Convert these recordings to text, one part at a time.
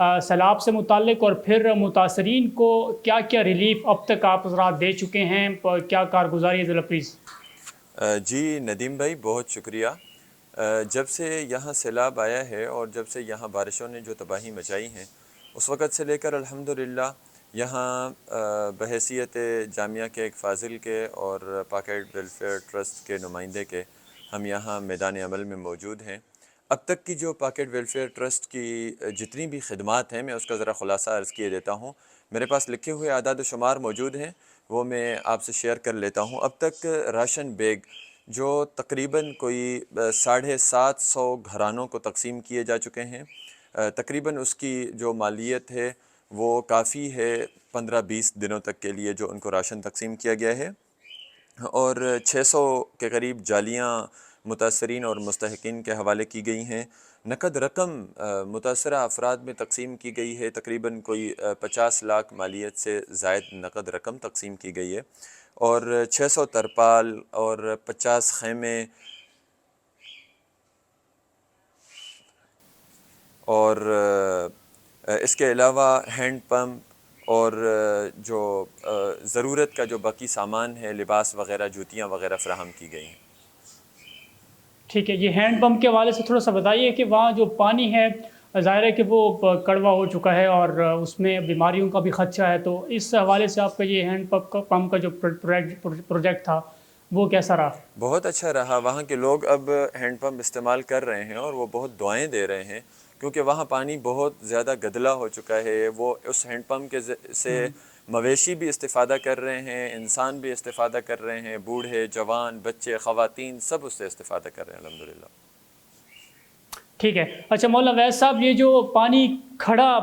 سیلاب سے متعلق، اور پھر متاثرین کو کیا کیا ریلیف اب تک آپ حضرات دے چکے ہیں، کیا کارگزاری ہے ذرا پلیز؟ جی ندیم بھائی بہت شکریہ۔ جب سے یہاں سیلاب آیا ہے اور جب سے یہاں بارشوں نے جو تباہی مچائی ہیں، اس وقت سے لے کر الحمدللہ یہاں بحیثیت جامعہ کے ایک فاضل کے اور پاکیٹ ویلفیئر ٹرسٹ کے نمائندے کے ہم یہاں میدان عمل میں موجود ہیں۔ اب تک کی جو پاکیٹ ویلفیئر ٹرسٹ کی جتنی بھی خدمات ہیں، میں اس کا ذرا خلاصہ عرض کیے دیتا ہوں۔ میرے پاس لکھے ہوئے اعداد و شمار موجود ہیں، وہ میں آپ سے شیئر کر لیتا ہوں۔ اب تک راشن بیگ جو تقریباً کوئی 750 گھرانوں کو تقسیم کیے جا چکے ہیں، تقریباً اس کی جو مالیت ہے وہ کافی ہے 15-20 دنوں تک کے لیے جو ان کو راشن تقسیم کیا گیا ہے، اور 600 کے قریب جالیاں متاثرین اور مستحقین کے حوالے کی گئی ہیں۔ نقد رقم متاثرہ افراد میں تقسیم کی گئی ہے، تقریباً کوئی 50 لاکھ مالیت سے زائد نقد رقم تقسیم کی گئی ہے، اور 600 ترپال اور 50 خیمے اور اس کے علاوہ ہینڈ پمپ اور جو ضرورت کا جو باقی سامان ہے، لباس وغیرہ، جوتیاں وغیرہ فراہم کی گئی ہیں۔ ٹھیک ہے، یہ ہینڈ پمپ کے حوالے سے تھوڑا سا بتائیے کہ وہاں جو پانی ہے ظاہر ہے کہ وہ کڑوا ہو چکا ہے اور اس میں بیماریوں کا بھی خدشہ ہے، تو اس حوالے سے آپ کا یہ ہینڈ پمپ کا جو پروجیکٹ تھا وہ کیسا رہا؟ بہت اچھا رہا۔ وہاں کے لوگ اب ہینڈ پمپ استعمال کر رہے ہیں اور وہ بہت دعائیں دے رہے ہیں، کیونکہ وہاں پانی بہت زیادہ گدلا ہو چکا ہے۔ وہ اس ہینڈ پمپ کے سے مویشی بھی استفادہ کر رہے ہیں، انسان بھی استفادہ کر رہے ہیں، بوڑھے، جوان، بچے، خواتین سب اس سے استفادہ کر رہے ہیں الحمدللہ۔ ٹھیک ہے، اچھا مولانا ویس صاحب، یہ جو پانی کھڑا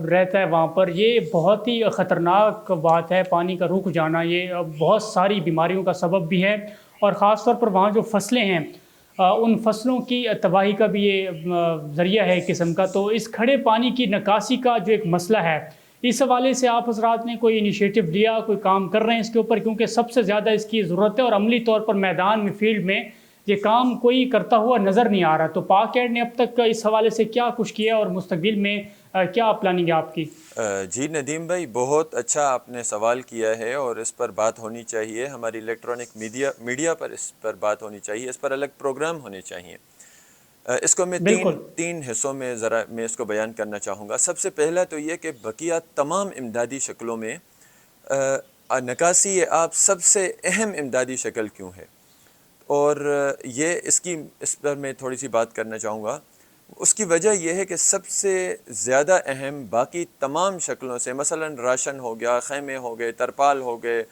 رہتا ہے وہاں پر، یہ بہت ہی خطرناک بات ہے۔ پانی کا رک جانا یہ بہت ساری بیماریوں کا سبب بھی ہے، اور خاص طور پر وہاں جو فصلیں ہیں ان فصلوں کی تباہی کا بھی یہ ذریعہ ہے ایک قسم کا۔ تو اس کھڑے پانی کی نکاسی کا جو ایک مسئلہ ہے، اس حوالے سے آپ حضرات نے کوئی انیشیٹو لیا، کوئی کام کر رہے ہیں اس کے اوپر؟ کیونکہ سب سے زیادہ اس کی ضرورت ہے، اور عملی طور پر میدان میں، فیلڈ میں یہ کام کوئی کرتا ہوا نظر نہیں آ رہا۔ تو پاک ایڈ نے اب تک اس حوالے سے کیا کچھ کیا، اور مستقبل میں کیا پلاننگ ہے آپ کی؟ جی ندیم بھائی بہت اچھا آپ نے سوال کیا ہے، اور اس پر بات ہونی چاہیے۔ ہماری الیکٹرانک میڈیا پر اس پر بات ہونی چاہیے، اس پر الگ پروگرام ہونے چاہیے۔ اس کو میں تین حصوں میں ذرا میں اس کو بیان کرنا چاہوں گا۔ سب سے پہلا تو یہ کہ بقیہ تمام امدادی شکلوں میں نکاسی آب سب سے اہم امدادی شکل کیوں ہے، اور یہ اس پر میں تھوڑی سی بات کرنا چاہوں گا۔ اس کی وجہ یہ ہے کہ سب سے زیادہ اہم باقی تمام شکلوں سے، مثلا راشن ہو گیا، خیمے ہو گئے، ترپال ہو گئے،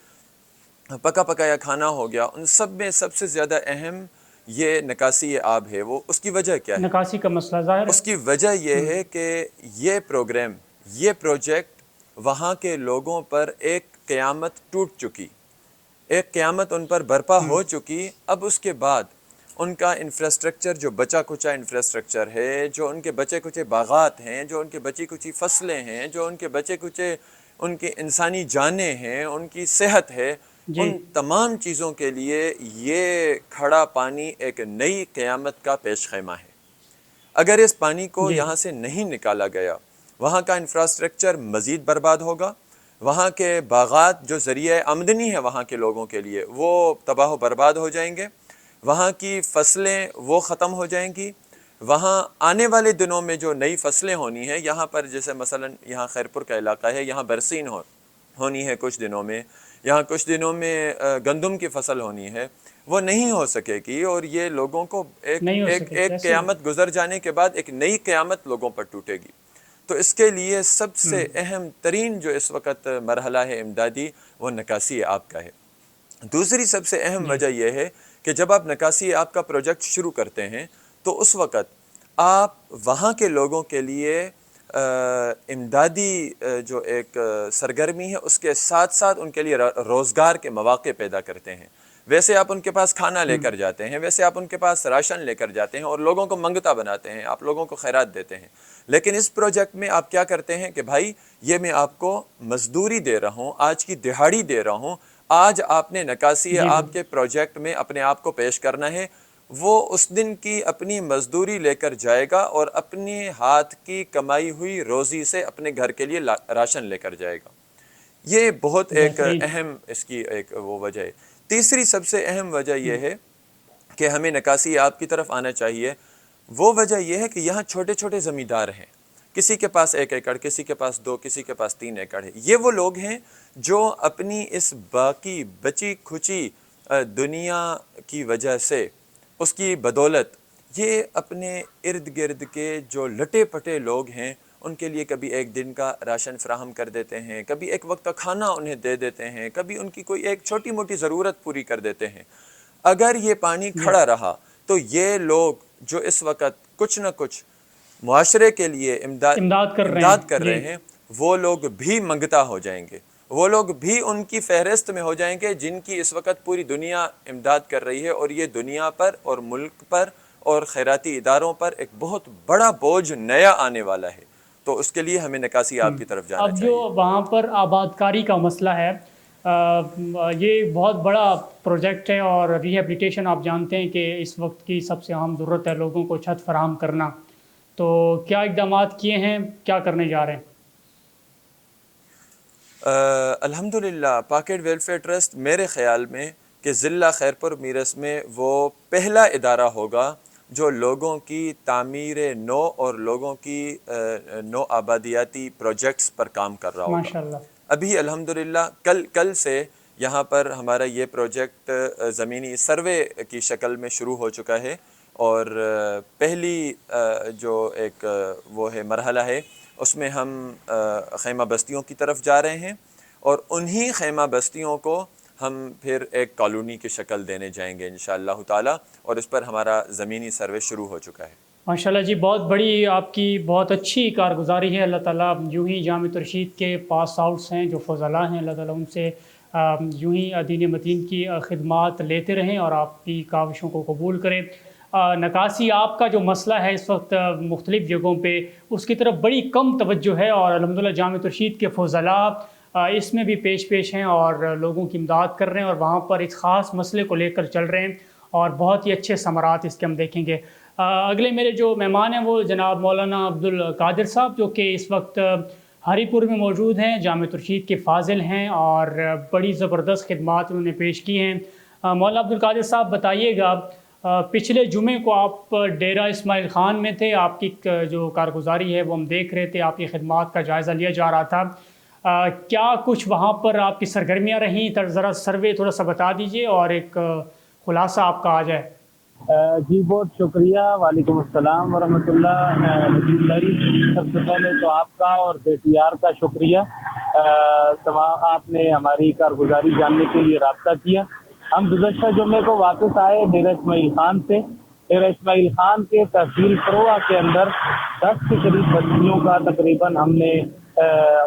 پکا پکایا کھانا ہو گیا، ان سب میں سب سے زیادہ اہم یہ نکاسی آب ہے۔ وہ اس کی وجہ کیا ہے؟ نکاسی کا مسئلہ ظاہر ہے، اس کی وجہ یہ ہے کہ یہ پروگرام، یہ پروجیکٹ وہاں کے لوگوں پر ایک قیامت ٹوٹ چکی، ایک قیامت ان پر برپا ہو چکی۔ اب اس کے بعد ان کا انفراسٹرکچر جو بچا کچا انفراسٹرکچر ہے، جو ان کے بچے کچے باغات ہیں، جو ان کے بچی کچی فصلیں ہیں، جو ان کے بچے کچے ان کی انسانی جانیں ہیں، ان کی صحت ہے، ان تمام چیزوں کے لیے یہ کھڑا پانی ایک نئی قیامت کا پیش خیمہ ہے۔ اگر اس پانی کو یہاں سے نہیں نکالا گیا، وہاں کا انفراسٹرکچر مزید برباد ہوگا، وہاں کے باغات جو ذریعہ آمدنی ہے وہاں کے لوگوں کے لیے وہ تباہ و برباد ہو جائیں گے، وہاں کی فصلیں وہ ختم ہو جائیں گی۔ وہاں آنے والے دنوں میں جو نئی فصلیں ہونی ہیں، یہاں پر جیسے مثلا یہاں خیرپور کا علاقہ ہے، یہاں برسین ہونی ہے کچھ دنوں میں، یہاں کچھ دنوں میں گندم کی فصل ہونی ہے، وہ نہیں ہو سکے گی، اور یہ لوگوں کو ایک قیامت گزر جانے کے بعد ایک نئی قیامت لوگوں پر ٹوٹے گی۔ تو اس کے لیے سب سے اہم ترین جو اس وقت مرحلہ ہے امدادی، وہ نکاسی آب کا ہے۔ دوسری سب سے اہم وجہ یہ ہے کہ جب آپ نکاسی آب کا پروجیکٹ شروع کرتے ہیں تو اس وقت آپ وہاں کے لوگوں کے لیے امدادی جو ایک سرگرمی ہے، اس کے ساتھ ساتھ ان کے لیے روزگار کے مواقع پیدا کرتے ہیں۔ ویسے آپ ان کے پاس کھانا لے کر جاتے ہیں، ویسے آپ ان کے پاس راشن لے کر جاتے ہیں اور لوگوں کو منگتا بناتے ہیں، آپ لوگوں کو خیرات دیتے ہیں، لیکن اس پروجیکٹ میں آپ کیا کرتے ہیں کہ بھائی یہ میں آپ کو مزدوری دے رہا ہوں، آج کی دہاڑی دے رہا ہوں، آج آپ نے نکاسی آپ کے پروجیکٹ میں اپنے آپ کو پیش کرنا ہے۔ وہ اس دن کی اپنی مزدوری لے کر جائے گا اور اپنے ہاتھ کی کمائی ہوئی روزی سے اپنے گھر کے لیے راشن لے کر جائے گا. یہ بہت ایک اہم اس کی ایک وہ وجہ ہے. تیسری سب سے اہم وجہ یہ ہے کہ ہمیں نکاسی آپ کی طرف آنا چاہیے. وہ وجہ یہ ہے کہ یہاں چھوٹے چھوٹے زمیندار ہیں, کسی کے پاس 1 ایکڑ, کسی کے پاس 2, کسی کے پاس 3 ایکڑ ہے. یہ وہ لوگ ہیں جو اپنی اس باقی بچی کھچی دنیا کی وجہ سے, اس کی بدولت, یہ اپنے ارد گرد کے جو لٹے پٹے لوگ ہیں ان کے لیے کبھی ایک دن کا راشن فراہم کر دیتے ہیں, کبھی ایک وقت کا کھانا انہیں دے دیتے ہیں, کبھی ان کی کوئی ایک چھوٹی موٹی ضرورت پوری کر دیتے ہیں. اگر یہ پانی کھڑا رہا تو یہ لوگ جو اس وقت کچھ نہ کچھ معاشرے کے لیے امداد کر رہے ہیں, وہ لوگ بھی منگتا ہو جائیں گے, وہ لوگ بھی ان کی فہرست میں ہو جائیں گے جن کی اس وقت پوری دنیا امداد کر رہی ہے. اور یہ دنیا پر اور ملک پر اور خیراتی اداروں پر ایک بہت بڑا بوجھ نیا آنے والا ہے. تو اس کے لیے ہمیں نکاسی آپ کی طرف جانا چاہیے. اب جو وہاں پر آبادکاری کا مسئلہ ہے, یہ بہت بڑا پروجیکٹ ہے, اور ریہیبلیٹیشن آپ جانتے ہیں کہ اس وقت کی سب سے اہم ضرورت ہے لوگوں کو چھت فراہم کرنا. تو کیا اقدامات کیے ہیں, کیا کرنے جا رہے ہیں؟ الحمدللہ پاکٹ ویلفیئر ٹرسٹ میرے خیال میں کہ ضلع خیرپور میرس میں وہ پہلا ادارہ ہوگا جو لوگوں کی تعمیر نو اور لوگوں کی نو آبادیاتی پروجیکٹس پر کام کر رہا ہوگا. ماشاءاللہ. ابھی الحمدللہ کل سے یہاں پر ہمارا یہ پروجیکٹ زمینی سروے کی شکل میں شروع ہو چکا ہے, اور پہلی جو ایک وہ ہے مرحلہ ہے اس میں ہم خیمہ بستیوں کی طرف جا رہے ہیں, اور انہی خیمہ بستیوں کو ہم پھر ایک کالونی کی شکل دینے جائیں گے انشاءاللہ تعالی, اور اس پر ہمارا زمینی سروے شروع ہو چکا ہے. ماشاءاللہ جی, بہت بڑی آپ کی بہت اچھی کارگزاری ہے. اللہ تعالیٰ یوں ہی جامع ترشید کے پاس آؤٹس ہیں جو فضلاء ہیں, اللہ تعالیٰ ان سے یوں ہی دین متین کی خدمات لیتے رہیں اور آپ کی کاوشوں کو قبول کریں. نکاسی آپ کا جو مسئلہ ہے اس وقت مختلف جگہوں پہ, اس کی طرف بڑی کم توجہ ہے, اور الحمدللہ جامع ترشید کے فضلاء اس میں بھی پیش ہیں اور لوگوں کی امداد کر رہے ہیں, اور وہاں پر اس خاص مسئلے کو لے کر چل رہے ہیں, اور بہت ہی اچھے ثمرات اس کے ہم دیکھیں گے. اگلے میرے جو مہمان ہیں وہ جناب مولانا عبدالقادر صاحب, جو کہ اس وقت ہری پور میں موجود ہیں, جامع ترشید کے فاضل ہیں, اور بڑی زبردست خدمات انہوں نے پیش کی ہیں. مولانا عبدالقادر صاحب بتائیے گا, پچھلے جمعے کو آپ ڈیرہ اسماعیل خان میں تھے, آپ کی جو کارگزاری ہے وہ ہم دیکھ رہے تھے, آپ کی خدمات کا جائزہ لیا جا رہا تھا. کیا کچھ وہاں پر آپ کی سرگرمیاں رہیں, ذرا سروے تھوڑا سا بتا دیجئے اور ایک خلاصہ آپ کا آ جائے. جی بہت شکریہ, وعلیکم السلام ورحمۃ اللہ. نجیب بھائی, سب سے پہلے تو آپ کا اور BTR کا شکریہ, آپ نے ہماری کارگزاری جاننے کے لیے رابطہ کیا. ہم گزشتہ جمعے کو واپس آئے ڈیرہ اسماعیل خان سے. ڈیرہ اسماعیل خان کے تحصیل فروع کے اندر 10 کے قریب بستیوں کا تقریباً ہم نے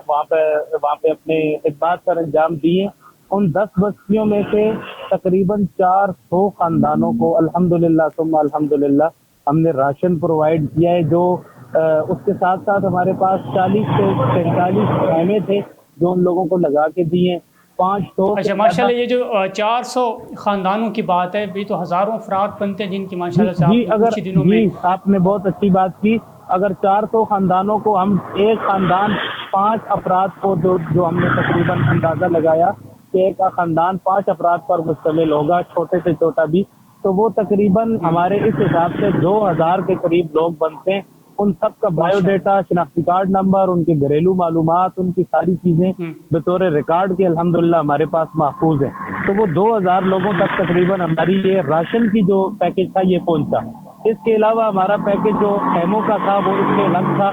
وہاں پہ اپنے خدمات پر انجام دیے. ان 10 بستیوں میں سے تقریباً 400 خاندانوں کو الحمدللہ ثم الحمدللہ ہم نے راشن پرووائڈ کیا ہے. جو اس کے ساتھ ساتھ ہمارے پاس 40 سے 45 خیمے تھے جو ان لوگوں کو لگا کے دیے. 500. اچھا ماشاءاللہ, یہ جو 400 خاندانوں کی بات ہے, بھی تو ہزاروں افراد بنتے ہیں جن کی ماشاءاللہ سے کچھ دنوں میں. آپ نے بہت اچھی بات کی. اگر 400 خاندانوں کو ہم ایک خاندان 5 افراد کو جو ہم نے تقریباً اندازہ لگایا کہ ایک خاندان 5 افراد پر مشتمل ہوگا, چھوٹے سے چھوٹا بھی, تو وہ تقریباً ہمارے اس حساب سے 2000 کے قریب لوگ بنتے ہیں. ان سب کا بایو ڈیٹا, شناختی کارڈ نمبر, ان کے گھریلو معلومات, ان کی ساری چیزیں بطور ریکارڈ کے الحمدللہ ہمارے پاس محفوظ ہیں. تو وہ 2000 لوگوں تک تقریباً ہماری یہ راشن کی جو پیکج تھا یہ پہنچا. اس کے علاوہ ہمارا پیکج جو خیموں کا تھا وہ اس کے الگ تھا,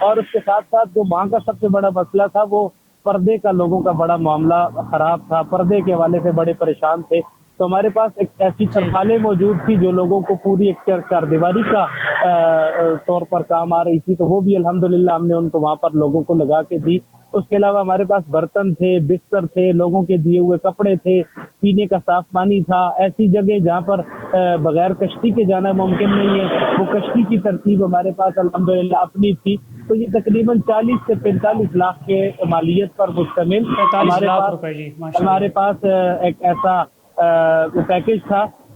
اور اس کے ساتھ ساتھ جو وہاں کا سب سے بڑا مسئلہ تھا وہ پردے کا, لوگوں کا بڑا معاملہ خراب تھا, پردے کے حوالے سے بڑے پریشان تھے. تو ہمارے پاس ایک ایسی چھتیں موجود تھی جو لوگوں کو پوری ایک چار دیواری کا طور پر کام آ رہی تھی, تو وہ بھی الحمدللہ ہم نے ان کو وہاں پر لوگوں کو لگا کے دی. اس کے علاوہ ہمارے پاس برتن تھے, بستر تھے, لوگوں کے دیے ہوئے کپڑے تھے, پینے کا صاف پانی تھا. ایسی جگہ جہاں پر بغیر کشتی کے جانا ممکن نہیں ہے, وہ کشتی کی ترتیب ہمارے پاس الحمدللہ اپنی تھی. تو یہ تقریباً 40 سے 45 لاکھ کے مالیت پر مشتمل ہمارے پاس ایک ایسا پیکج تھا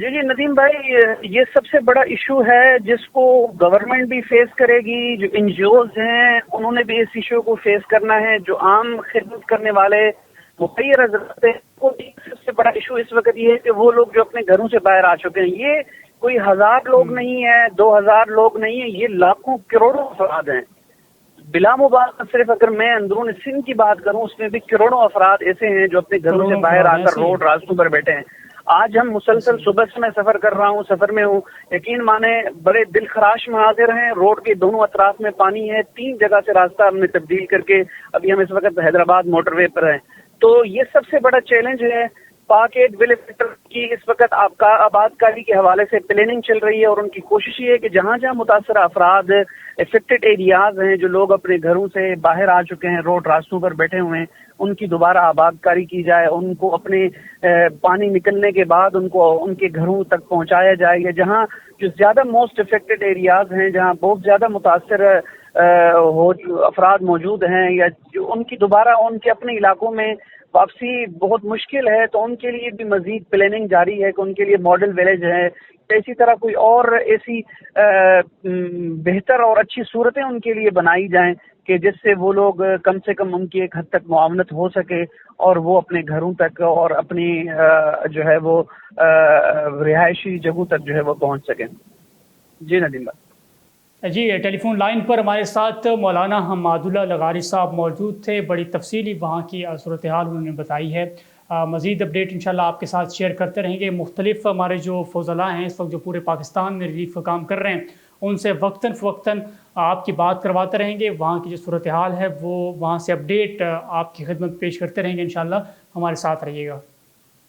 جی ندیم بھائی، یہ سب سے بڑا ایشو ہے جس کو گورنمنٹ بھی فیس کرے گی، جو این جی اوز ہیں انہوں نے بھی اس ایشو کو فیس کرنا ہے، جو عام خدمت کرنے والے مخیر حضرات ہیں وہ سب سے بڑا ایشو اس وقت یہ ہے کہ وہ لوگ جو اپنے گھروں سے باہر آ چکے ہیں، یہ کوئی 1000 لوگ نہیں ہیں، 2000 لوگ نہیں ہیں، یہ لاکھوں کروڑوں افراد ہیں بلا مبالغہ۔ صرف اگر میں اندرون سندھ کی بات کروں اس میں بھی کروڑوں افراد ایسے ہیں جو اپنے گھروں سے باہر آ کر روڈ راستوں پر بیٹھے ہیں۔ آج ہم مسلسل صبح سے میں سفر کر رہا ہوں، سفر میں ہوں، یقین مانے بڑے دل خراش مناظر ہیں، روڈ کے دونوں اطراف میں پانی ہے، 3 جگہ سے راستہ ہم نے تبدیل کر کے ابھی ہم اس وقت حیدرآباد موٹر وے پر ہیں۔ تو یہ سب سے بڑا چیلنج ہے۔ پاک ایڈ ویل فیکٹر کی اس وقت آباد کاری کے حوالے سے پلاننگ چل رہی ہے، اور ان کی کوشش یہ ہے کہ جہاں جہاں متاثرہ افراد افیکٹڈ ایریاز ہیں، جو لوگ اپنے گھروں سے باہر آ چکے ہیں، روڈ راستوں پر بیٹھے ہوئے ہیں، ان کی دوبارہ آباد کاری کی جائے، ان کو اپنے پانی نکلنے کے بعد ان کو ان کے گھروں تک پہنچایا جائے، یا جہاں جو زیادہ موسٹ افیکٹڈ ایریاز ہیں، جہاں بہت زیادہ متاثر افراد موجود ہیں، یا ان کی دوبارہ ان کے اپنے علاقوں میں واپسی بہت مشکل ہے، تو ان کے لیے بھی مزید پلاننگ جاری ہے کہ ان کے لیے ماڈل ولیج ہے، اسی طرح کوئی اور ایسی بہتر اور اچھی صورتیں ان کے لیے بنائی جائیں کہ جس سے وہ لوگ کم سے کم ان کی ایک حد تک معاونت ہو سکے اور وہ اپنے گھروں تک اور اپنی جو ہے وہ رہائشی جگہوں تک جو ہے وہ پہنچ سکیں۔ جی ندیم بھائی۔ جی ٹیلی فون لائن پر ہمارے ساتھ مولانا حماد اللہ لغاری صاحب موجود تھے، بڑی تفصیلی وہاں کی صورتحال انہوں نے بتائی ہے۔ مزید اپڈیٹ انشاءاللہ آپ کے ساتھ شیئر کرتے رہیں گے۔ مختلف ہمارے جو فضلاء ہیں اس وقت جو پورے پاکستان میں ریلیف کا کام کر رہے ہیں، ان سے وقتاً فوقتاً آپ کی بات کرواتے رہیں گے، وہاں کی جو صورتحال ہے وہ وہاں سے اپڈیٹ آپ کی خدمت پیش کرتے رہیں گے انشاءاللہ۔ ہمارے ساتھ رہیے گا۔